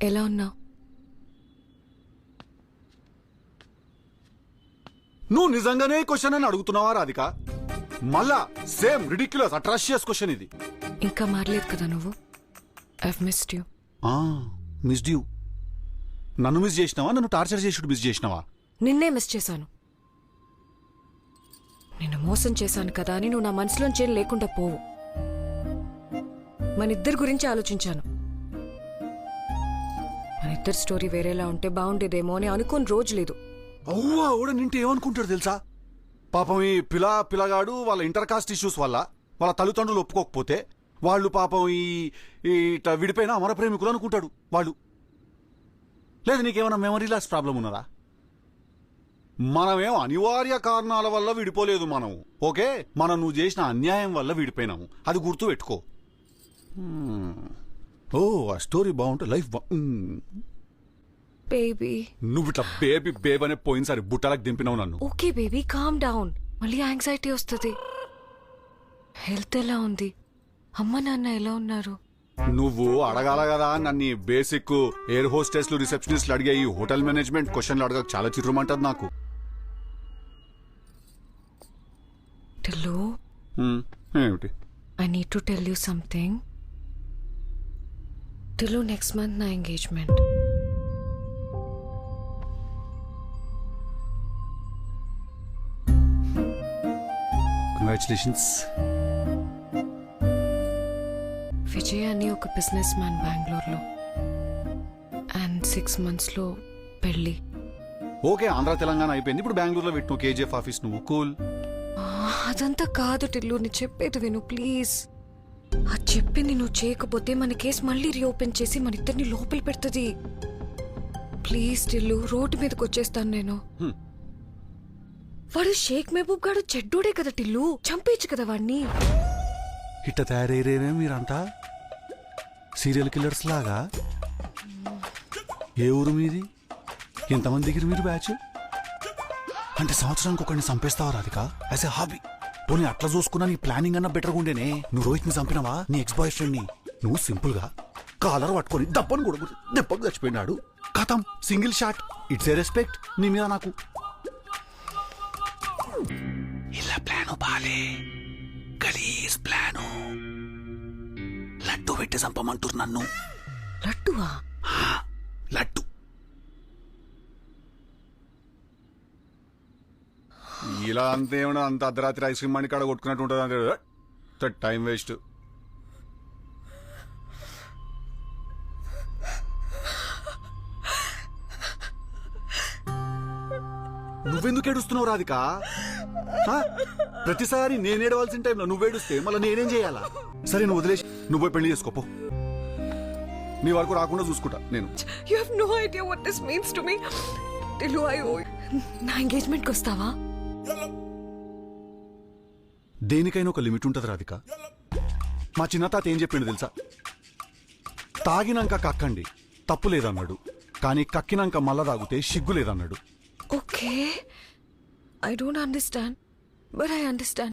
ఎలా ఉన్నావు? నువ్వు నిజంగానే క్వశ్చన్ అని అడుగుతున్నావా రాధిక? మళ్ళా సేమ్ రిడిక్యులస్ అట్రాషియస్ క్వశ్చన్ ఇది. ఇంకా మారలేదు కదా నువ్వు. I've missed you. Missed you. నన్ను మిస్ చేసినావా? నన్ను టార్చర్ చేసుడు మిస్ చేసినావా? నిన్నే మిస్ చేశాను. నిన్ను మోసం చేశాను కదా అని నువ్వు నా మనసులోంచి ఏం లేకుండా పోవు. మన ఇద్దరి గురించి ఆలోచించాను. మన ఇద్దరి స్టోరీ వేరేలా ఉంటే బాగుండేదేమో అని అనుకోని రోజు లేదు. అవ్వా కూడా నింటే ఏమనుకుంటాడు తెలుసా? పాపం ఈ పిల్లగాడు వాళ్ళ ఇంటర్ కాస్ట్ ఇష్యూస్ వల్ల వాళ్ళ తల్లిదండ్రులు ఒప్పుకోకపోతే వాళ్ళు పాపం ఇట్లా విడిపోయిన అమర ప్రేమికులు అనుకుంటాడు వాళ్ళు. లేదు నీకేమైనా మెమరీ లాస్ ప్రాబ్లం ఉన్నదా? మనమేం అనివార్య కారణాల వల్ల విడిపోలేదు మనం. ఓకే, మనం నువ్వు చేసిన అన్యాయం వల్ల విడిపోయినాము, అది గుర్తు పెట్టుకో. ఓ ఆ స్టోరీ బాగుంటే లైఫ్ బేబీ. నువ్వు ఇట్లా బేబీ అనే పోయినసారి బుట్టలకు దింపినావు నన్ను. Okay baby, calm down. మళ్ళీ యాంగ్జైటీ వస్తుంది. హెల్త్ ఎలా ఉంది? అమ్మ నాన్న ఎలా ఉన్నారు? నువ్వు అడగాల కదా నన్ను. బేసిక్ ఎయిర్ హోస్టెస్లు రిసెప్షనిస్ట్లు అడిగే ఈ హోటల్ మేనేజ్మెంట్ క్వశ్చన్లు అడగ చాలా చిత్రమంటది నాకు. టిల్లు, ఏమిటి? I need to tell you something. Tillu, next month నా ఎంగేజ్మెంట్. కంగ్రాచులేషన్స్. విజయ్ అని ఒక బిజినెస్ మ్యాన్ బెంగళూరులో. అండ్ 6 months లో పెళ్లి. ఓకే, ఆంధ్ర తెలంగాణ అయిపోయింది, ఇప్పుడు బెంగళూరులో పెట్టు కేజీఎఫ్ ఆఫీస్. నువ్వు కూల్. అదంతా కాదు టిల్లు, నీ చెప్పేది విను ప్లీజ్. అది చెప్పింది నువ్వు చేయకపోతే మన కేసు మళ్ళీ రీఓపెన్ చేసి మన ఇద్దరిని లోపల పెడుతుంది. ప్లీజ్ టిల్లు, రోడ్డు మీదకి వచ్చేస్తాను నేను. వాడు షేక్ మహబూబ్ గాడు చెడ్డోడే కదా టిల్లు, చంపేయచ్చు కదా వాడిని. ఇట్ట తయారయ్యేవే మీరంతా సీరియల్ కిల్లర్స్ లాగా. ఏ ఊరు మీది? ఎంతమంది దిగిరు మీరు బ్యాచ్? అంటే సంవత్సరానికి ఒకరిని చంపేస్తావా రాధిక? As a hobby. పోనీ అట్లా చూసుకున్నా నీ ప్లానింగ్ అన్నా బెటర్గా ఉండేనే. నువ్వు రోహిత్ ని చంపినవా? నీ ఎక్స్ బాయ్ ఫ్రెండ్ ని. నువ్వు సింపుల్ గా కాలర్ పట్టుకొని దప్పని కూడా దెబ్బకు చచ్చిపోయినాడు. కథం, single shot. It's a respect నీ మీద నాకు. ఇలా ప్లాను బాలే, గలీజ్ ప్లాను. లడ్డు పెట్టి చంపమంటారు నన్ను. లడ్డువా? లడ్డు. ఇలా అంతేమన్నా అంత అర్ధరాత్రి ఐస్ క్రీమ్ మణి కాడ కొట్టుకున్నట్టు ఉంటుంది అంతే. Time waste. నువ్వెందుకు ఏడుస్తున్నావు రాధిక? ప్రతిసారి నేను ఏడవలసిన టైంలో నువ్వు ఏడుస్తే మళ్ళీ నేనేం చేయాలా? సరే నువ్వు వదిలేసి నువ్వు పోయి పెళ్లి చేసుకోపో. నీ వరకు రాకుండా చూసుకుంటా నేను. You have no idea what this means to me. Tillu, నా ఎంగేజ్మెంట్కి వస్తావా? దేనికైనా ఒక లిమిట్ ఉంటుంది రాధిక. మా చిన్న తాత ఏం చెప్పిండు తెలుసా? తాగినాక కక్కండి, తప్పు లేదన్నాడు. కానీ కక్కినాక మళ్ళా తాగితే సిగ్గు లేదన్నాడు. Okay, I don't understand, but I understand.